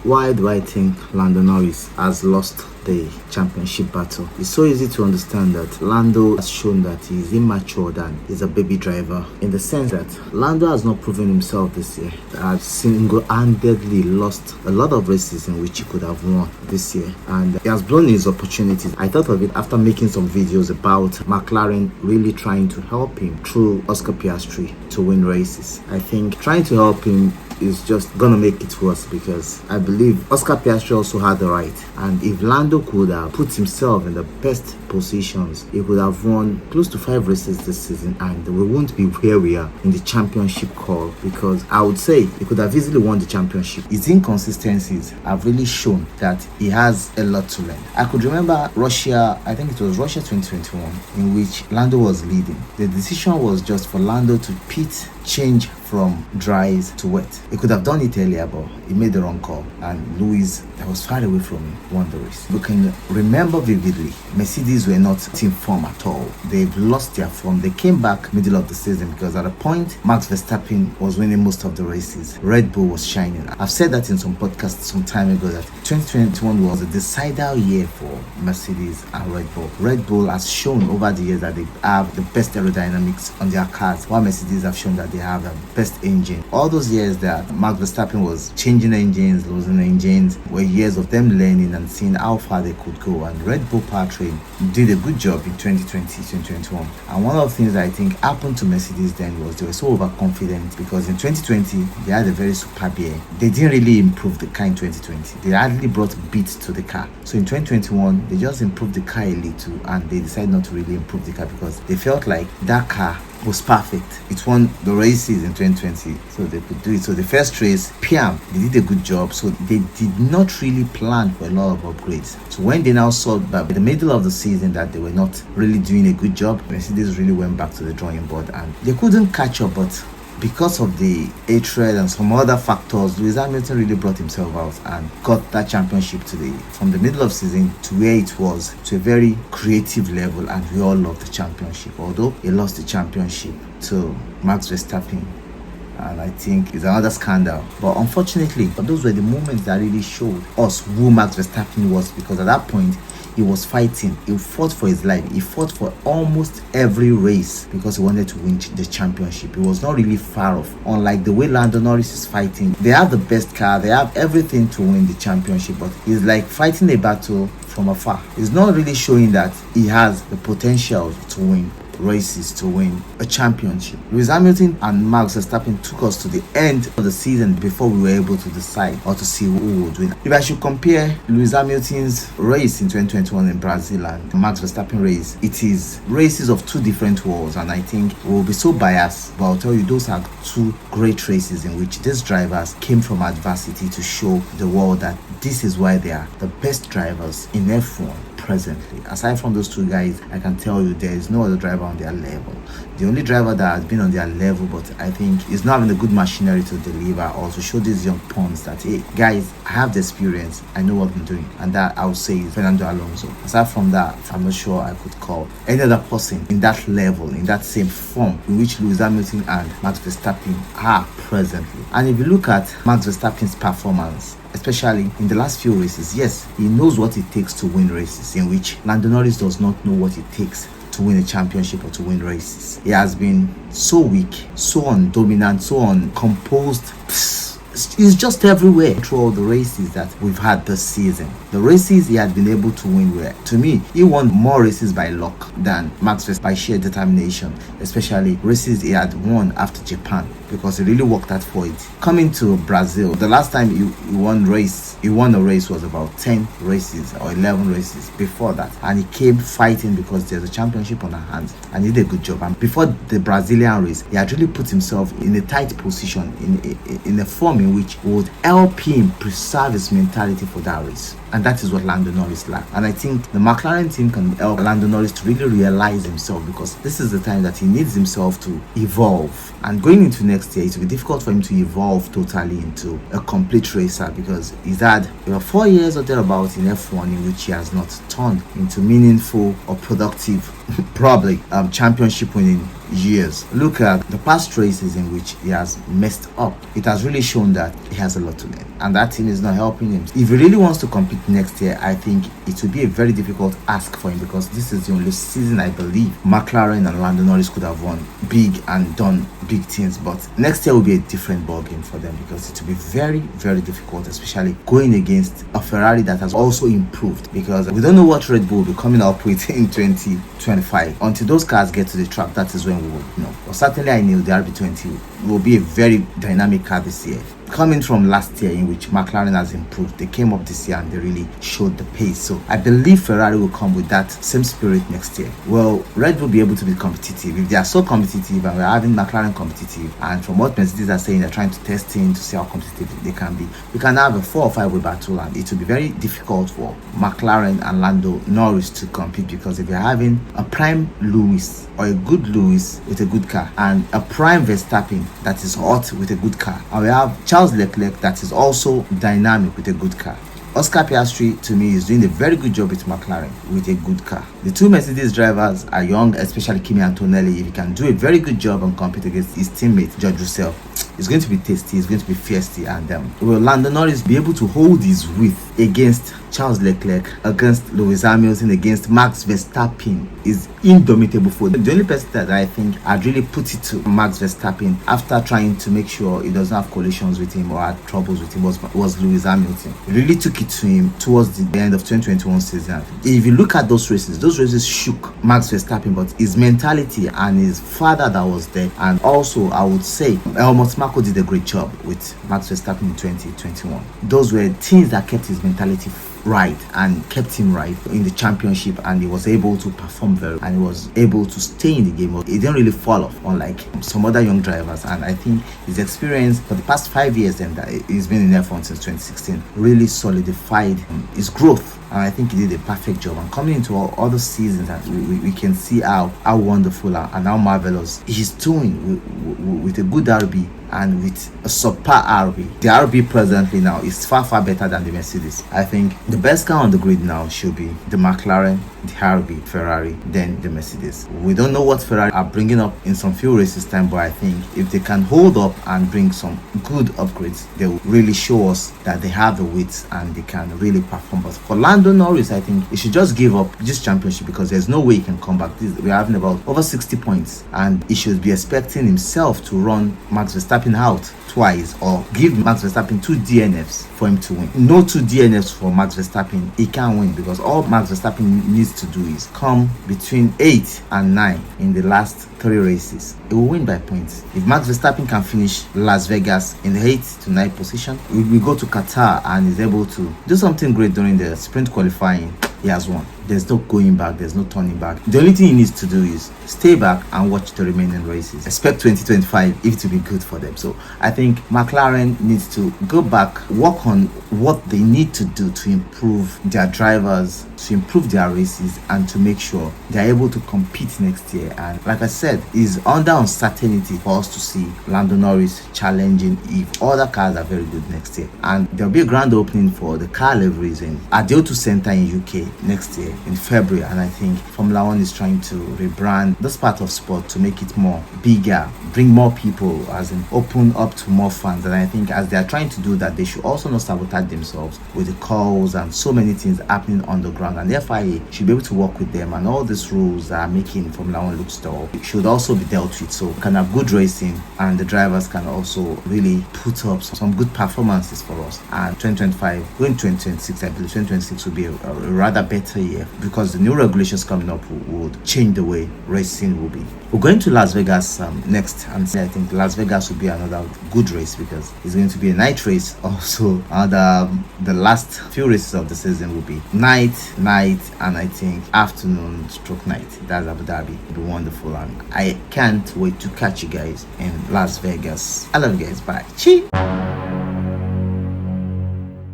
Why do I think Lando Norris has lost the championship battle? It's so easy to understand that Lando has shown that he's immature and he's a baby driver, in the sense that Lando has not proven himself this year. Has single-handedly lost a lot of races in which he could have won this year, and he has blown his opportunities. I thought of it after making some videos about McLaren really trying to help him through Oscar Piastri to win races. I think trying to help him is just gonna make it worse, because I believe Oscar Piastri also had the right, and if Lando could have put himself in the best positions, he could have won close to 5 races this season, and we won't be where we are in the championship call, because I would say he could have easily won the championship. His inconsistencies have really shown that he has a lot to learn. I could remember Russia, I think it was Russia 2021, in which Lando was leading. The decision was just for Lando to change from dries to wet. He could have done it earlier, but he made the wrong call, and Lewis, that was far away from him, won the race. We can remember vividly, Mercedes were not in form at all. They've lost their form. They came back middle of the season, because at a point Max Verstappen was winning most of the races. Red Bull was shining. I've said that in some podcasts some time ago, that 2021 was a decider year for Mercedes and Red Bull. Red Bull has shown over the years that they have the best aerodynamics on their cars, while Mercedes have shown that they have the best engine. All those years that Max Verstappen was changing engines, losing engines, were years of them learning and seeing how far they could go, and Red Bull powertrain did a good job in 2020, 2021. And one of the things that I think happened to Mercedes then was they were so overconfident, because in 2020 they had a very superb year. They didn't really improve the car in 2020. They hardly brought beats to the car. So in 2021 they just improved the car a little, and they decided not to really improve the car, because they felt like that car was perfect. It won the races in 2020, so they could do it. So the first race, Piam, they did a good job. So they did not really plan for a lot of upgrades. So when they now saw that by the middle of the season that they were not really doing a good job, Mercedes really went back to the drawing board, and they couldn't catch up. But because of the hatred and some other factors, Lewis Hamilton really brought himself out and got that championship from the middle of season to where it was, to a very creative level, and we all love the championship. Although he lost the championship to Max Verstappen, and I think it's another scandal. But unfortunately, those were the moments that really showed us who Max Verstappen was, because at that point he was fighting. He fought for his life. He fought for almost every race because he wanted to win the championship. He was not really far off. Unlike the way Lando Norris is fighting, they have the best car, they have everything to win the championship, but he's like fighting a battle from afar. He's not really showing that he has the potential to win races, to win a championship. Lewis Hamilton and Max Verstappen took us to the end of the season before we were able to decide or to see who would win. If I should compare Lewis Hamilton's race in 2021 in Brazil and Max Verstappen race, it is races of two different worlds, and I think we will be so biased, but I'll tell you, those are two great races in which these drivers came from adversity to show the world that this is why they are the best drivers in F1 presently. Aside from those two guys, I can tell you there is no other driver on their level. The only driver that has been on their level, but I think is not having a good machinery to deliver or to show these young pawns that, hey guys, I have the experience, I know what I'm doing, and that I would say is Fernando Alonso. Aside from that, I'm not sure I could call any other person in that level, in that same form in which Lewis Hamilton and Max Verstappen are presently. And if you look at Max Verstappen's performance, especially in the last few races, yes, he knows what it takes to win races, in which Lando Norris does not know what it takes to win a championship or to win races. He has been so weak, so undominant, so uncomposed. He's just everywhere throughout the races that we've had this season. The races he had been able to win were, to me, he won more races by luck than Max Verstappen by sheer determination, especially races he had won after Japan, because he really worked hard for it. Coming to Brazil, the last time he won a race was about 10 races or 11 races before that, and he came fighting because there's a championship on our hands, and he did a good job. And before the Brazilian race, he had really put himself in a tight position, in a form in which would help him preserve his mentality for that race. And that is what Lando Norris lacked. And I think the McLaren team can help Lando Norris to really realize himself, because this is the time that he needs himself to evolve. And going into next year, it will be difficult for him to evolve totally into a complete racer, because he's had 4 years or thereabouts in F1 in which he has not turned into meaningful or productive, probably championship winning years. Look at the past races in which he has messed up. It has really shown that he has a lot to learn, and that team is not helping him. If he really wants to compete next year, I think it will be a very difficult ask for him, because this is the only season I believe McLaren and Lando Norris could have won big and done big things. But next year will be a different ball game for them, because it will be very, very difficult, especially going against a Ferrari that has also improved, because we don't know what Red Bull will be coming up with in 2025. Until those cars get to the track, that is when we will know. But certainly I knew the RB20 will be a very dynamic car this year. Coming from last year, in which McLaren has improved, they came up this year and they really showed the pace. So I believe Ferrari will come with that same spirit next year. Well, Red Bull will be able to be competitive. If they are so competitive, and we're having McLaren competitive, and from what Mercedes are saying, they're trying to test in to see how competitive they can be, we can have a 4 or 5 way battle, and it will be very difficult for McLaren and Lando Norris to compete, because if you're having a prime Lewis or a good Lewis with a good car, and a prime Verstappen that is hot with a good car, and we have Charles Leclerc that is also dynamic with a good car. Oscar Piastri, to me, is doing a very good job with McLaren with a good car. The two Mercedes drivers are young, especially Kimi Antonelli. If he can do a very good job and compete against his teammate George Russell, it's going to be tasty, it's going to be feisty, and will Lando Norris be able to hold his width against Charles Leclerc, against Lewis Hamilton, against Max Verstappen? Is indomitable for them. The only person that I think I'd really put it to Max Verstappen, after trying to make sure he doesn't have collisions with him or had troubles with him, was Lewis Hamilton. He really took it to him towards the end of 2021 season. If you look at those races shook Max Verstappen, but his mentality and his father that was there, and also I would say Helmut Marko did a great job with Max Verstappen in 2021. Those were things that kept his mentality right and kept him right in the championship, and he was able to perform very well, and he was able to stay in the game. He didn't really fall off, unlike some other young drivers. And I think his experience for the past 5 years, and that he's been in F1 since 2016, really solidified his growth. And I think he did a perfect job. And coming into all other seasons, and we can see how wonderful and how marvelous he's doing with a good RB and with a subpar RB. The RB presently now is far better than the Mercedes. I think the best car on the grid now should be the McLaren, the RB, Ferrari, then the Mercedes. We don't know what Ferrari are bringing up in some few races time, but I think if they can hold up and bring some good upgrades, they will really show us that they have the width and they can really perform. But for Lando Norris, I think he should just give up this championship, because there's no way he can come back. We're having about over 60 points, and he should be expecting himself to run Max Verstappen out twice, or give Max Verstappen 2 DNFs for him to win. No 2 DNFs for Max Verstappen, he can't win, because all Max Verstappen needs to do is come between 8 and 9 in the last 3 races. He will win by points. If Max Verstappen can finish Las Vegas in the 8th to 9th position, we go to Qatar and is able to do something great during the sprint qualifying, he has won. There's no going back, there's no turning back. The only thing he needs to do is stay back and watch the remaining races. Expect 2025 if it will be good for them. So I think McLaren needs to go back, work on what they need to do to improve their drivers, to improve their races, and to make sure they're able to compete next year. And like I said, it's under uncertainty for us to see Lando Norris challenging if other cars are very good next year. And there'll be a grand opening for the car liveries at the O2 Center in UK next year in February, and I think Formula One is trying to rebrand this part of sport to make it more bigger, bring more people, as in open up to more fans. And I think as they are trying to do that, they should also not sabotage themselves with the calls and so many things happening on the ground, and the FIA should be able to work with them, and all these rules that are making Formula One look dull should also be dealt with, so we can have good racing and the drivers can also really put up some good performances for us. And 2025 going 2026, I believe 2026 will be a rather better year, because the new regulations coming up would change the way racing will be. We're going to Las Vegas next, and I think Las Vegas will be another good race, because it's going to be a night race also, and the last few races of the season will be night, and I think afternoon stroke night. That's Abu Dhabi. It'll be wonderful, and I can't wait to catch you guys in Las Vegas. I love you guys. Bye. Cheers.